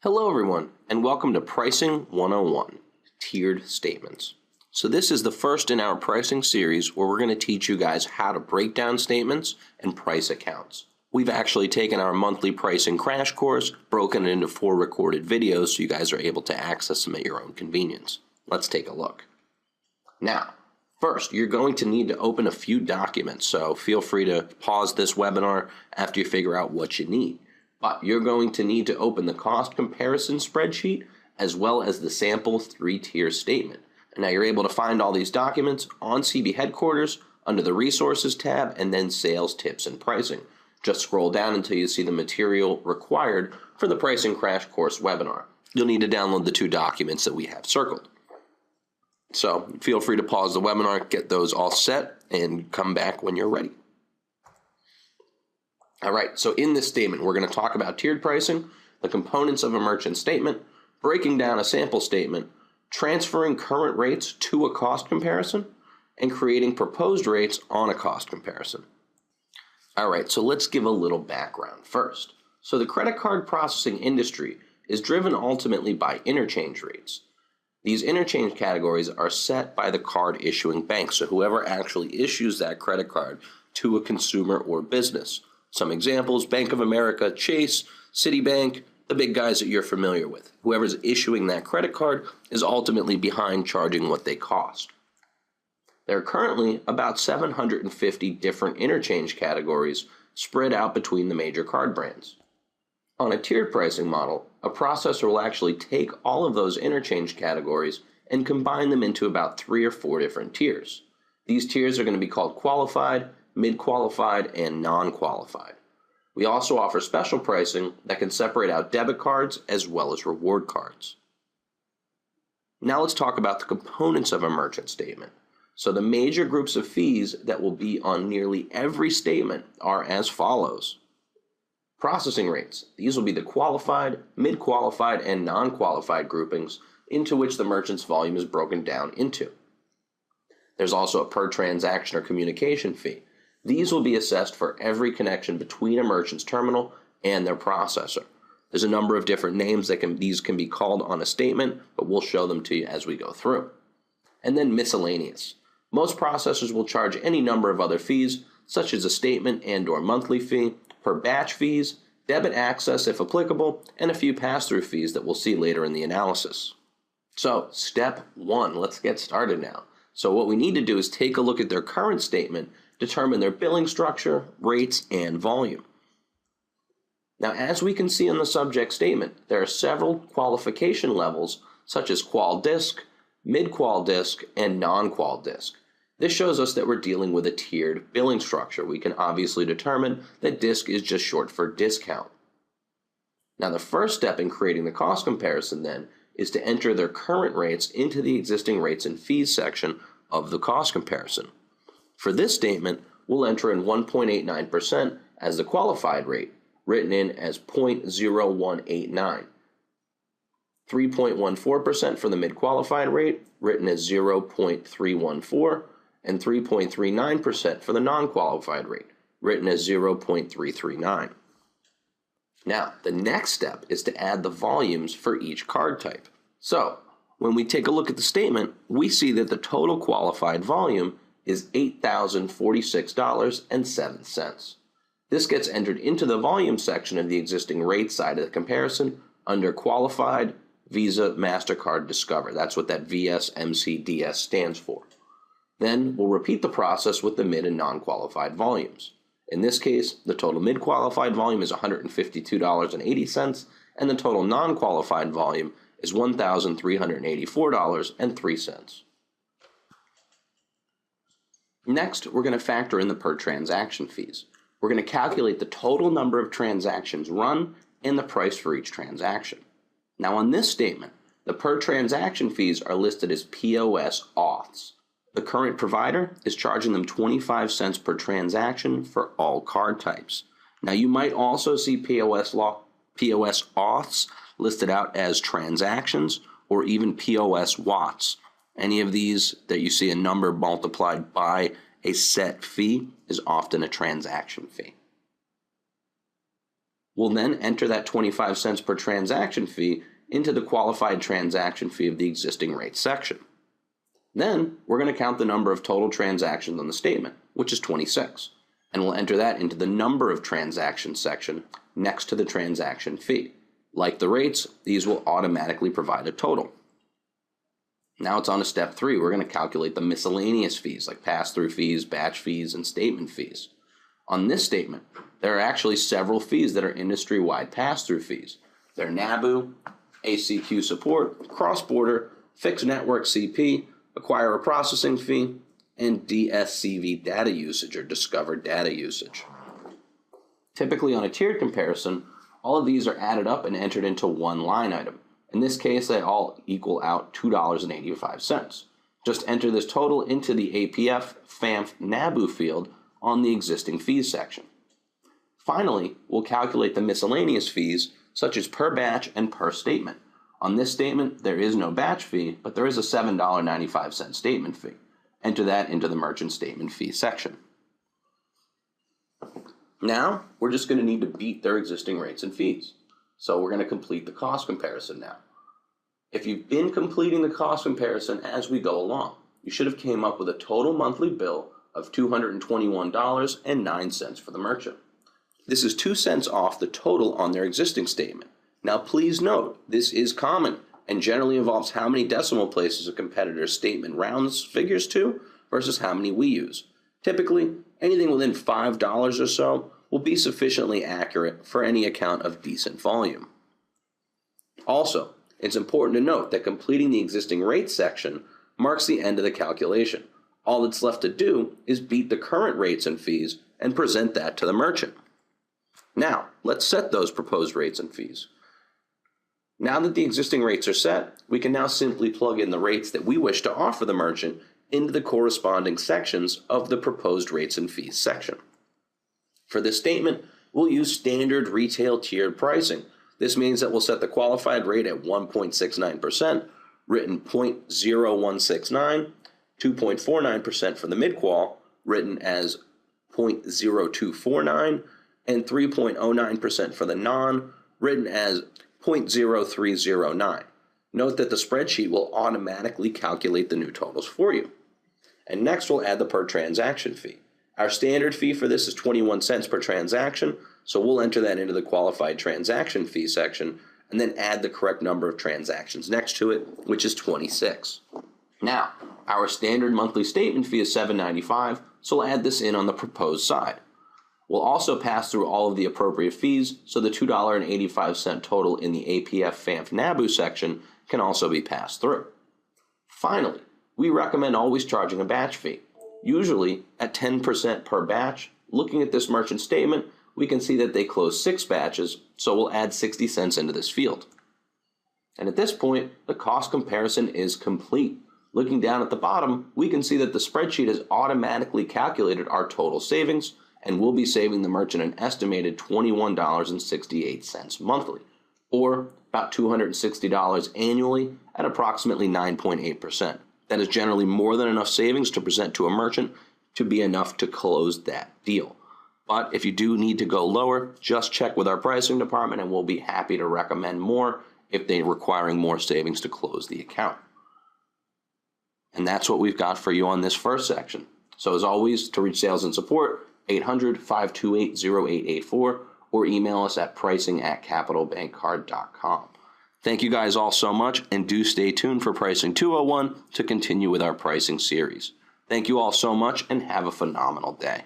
Hello everyone, and welcome to Pricing 101, Tiered Statements. So this is the first in our pricing series where we're going to teach you guys how to break down statements and price accounts. We've actually taken our monthly pricing crash course, broken it into 4 recorded videos so you guys are able to access them at your own convenience. Let's take a look. Now, first, you're going to need to open a few documents, so feel free to pause this webinar after you figure out what you need. But you're going to need to open the cost comparison spreadsheet as well as the sample 3-tier statement. And now you're able to find all these documents on CB headquarters under the Resources tab and then Sales, Tips, and Pricing. Just scroll down until you see the material required for the Pricing Crash Course webinar. You'll need to download the 2 documents that we have circled. So feel free to pause the webinar, get those all set, and come back when you're ready. All right, so in this statement, we're going to talk about tiered pricing, the components of a merchant statement, breaking down a sample statement, transferring current rates to a cost comparison, and creating proposed rates on a cost comparison. All right, so let's give a little background first. So the credit card processing industry is driven ultimately by interchange rates. These interchange categories are set by the card issuing bank, so whoever actually issues that credit card to a consumer or business. Some examples: Bank of America, Chase, Citibank, the big guys that you're familiar with. Whoever's issuing that credit card is ultimately behind charging what they cost. There are currently about 750 different interchange categories spread out between the major card brands. On a tiered pricing model, a processor will actually take all of those interchange categories and combine them into about 3 or 4 different tiers. These tiers are going to be called qualified, mid-qualified, and non-qualified. We also offer special pricing that can separate out debit cards as well as reward cards. Now let's talk about the components of a merchant statement. So the major groups of fees that will be on nearly every statement are as follows. Processing rates. These will be the qualified, mid-qualified, and non-qualified groupings into which the merchant's volume is broken down into. There's also a per transaction or communication fee. These will be assessed for every connection between a merchant's terminal and their processor. There's a number of different names that these can be called on a statement, but we'll show them to you as we go through. And then miscellaneous. Most processors will charge any number of other fees, such as a statement and/or monthly fee, per batch fees, debit access if applicable, and a few pass-through fees that we'll see later in the analysis. So, step 1, let's get started now. So what we need to do is take a look at their current statement, determine their billing structure, rates, and volume. Now, as we can see in the subject statement, there are several qualification levels such as qual disc, mid-qual disc, and non-qual disc. This shows us that we're dealing with a tiered billing structure. We can obviously determine that disc is just short for discount. Now, the first step in creating the cost comparison then is to enter their current rates into the existing rates and fees section of the cost comparison. For this statement, we'll enter in 1.89% as the qualified rate, written in as 0.0189. 3.14% for the mid-qualified rate, written as 0.314, and 3.39% for the non-qualified rate, written as 0.339. Now, the next step is to add the volumes for each card type. So, when we take a look at the statement, we see that the total qualified volume is $8,046.07. This gets entered into the volume section of the existing rate side of the comparison under Qualified Visa MasterCard Discover. That's what that VSMCDS stands for. Then we'll repeat the process with the mid and non-qualified volumes. In this case, the total mid-qualified volume is $152.80, and the total non-qualified volume is $1,384.03. Next, we're going to factor in the per transaction fees. We're going to calculate the total number of transactions run and the price for each transaction. Now on this statement, the per transaction fees are listed as POS auths. The current provider is charging them 25 cents per transaction for all card types. Now you might also see POS auths listed out as transactions or even POS watts. Any of these that you see a number multiplied by a set fee is often a transaction fee. We'll then enter that 25 cents per transaction fee into the qualified transaction fee of the existing rates section. Then we're going to count the number of total transactions on the statement, which is 26, and we'll enter that into the number of transactions section next to the transaction fee. Like the rates, these will automatically provide a total. Now it's on to step 3. We're going to calculate the miscellaneous fees like pass-through fees, batch fees, and statement fees. On this statement, there are actually several fees that are industry-wide pass-through fees. They're NABU, ACQ support, cross-border, fixed network CP, acquirer processing fee, and DSCV data usage or discovered data usage. Typically on a tiered comparison, all of these are added up and entered into one line item. In this case, they all equal out $2.85. Just enter this total into the APF FAMF NABU field on the existing fees section. Finally, we'll calculate the miscellaneous fees such as per batch and per statement. On this statement, there is no batch fee, but there is a $7.95 statement fee. Enter that into the merchant statement fee section. Now, we're just going to need to beat their existing rates and fees. So we're going to complete the cost comparison now. If you've been completing the cost comparison as we go along, you should have came up with a total monthly bill of $221.09 for the merchant. This is 2 cents off the total on their existing statement. Now please note, this is common and generally involves how many decimal places a competitor's statement rounds figures to versus how many we use. Typically, anything within $5 or so will be sufficiently accurate for any account of decent volume. Also, it's important to note that completing the existing rates section marks the end of the calculation. All that's left to do is beat the current rates and fees and present that to the merchant. Now, let's set those proposed rates and fees. Now that the existing rates are set, we can now simply plug in the rates that we wish to offer the merchant into the corresponding sections of the proposed rates and fees section. For this statement, we'll use standard retail tiered pricing. This means that we'll set the qualified rate at 1.69%, written 0.0169, 2.49% for the mid-qual, written as 0.0249, and 3.09% for the non, written as 0.0309. Note that the spreadsheet will automatically calculate the new totals for you. And next we'll add the per transaction fee. Our standard fee for this is 21 cents per transaction, so we'll enter that into the qualified transaction fee section and then add the correct number of transactions next to it, which is 26. Now, our standard monthly statement fee is $7.95, so we'll add this in on the proposed side. We'll also pass through all of the appropriate fees, so the $2.85 total in the APF FAMF NABU section can also be passed through. Finally, we recommend always charging a batch fee, usually at 10% per batch. Looking at this merchant statement, we can see that they closed 6 batches, so we'll add 60 cents into this field. And at this point, the cost comparison is complete. Looking down at the bottom, we can see that the spreadsheet has automatically calculated our total savings, and we'll be saving the merchant an estimated $21.68 monthly, or about $260 annually at approximately 9.8%. That is generally more than enough savings to present to a merchant to be enough to close that deal. But if you do need to go lower, just check with our pricing department and we'll be happy to recommend more if they're requiring more savings to close the account. And that's what we've got for you on this first section. So as always, to reach sales and support, 800-528-0884 or email us at pricing@capitalbankcard.com. Thank you guys all so much, and do stay tuned for Pricing 201 to continue with our pricing series. Thank you all so much and have a phenomenal day.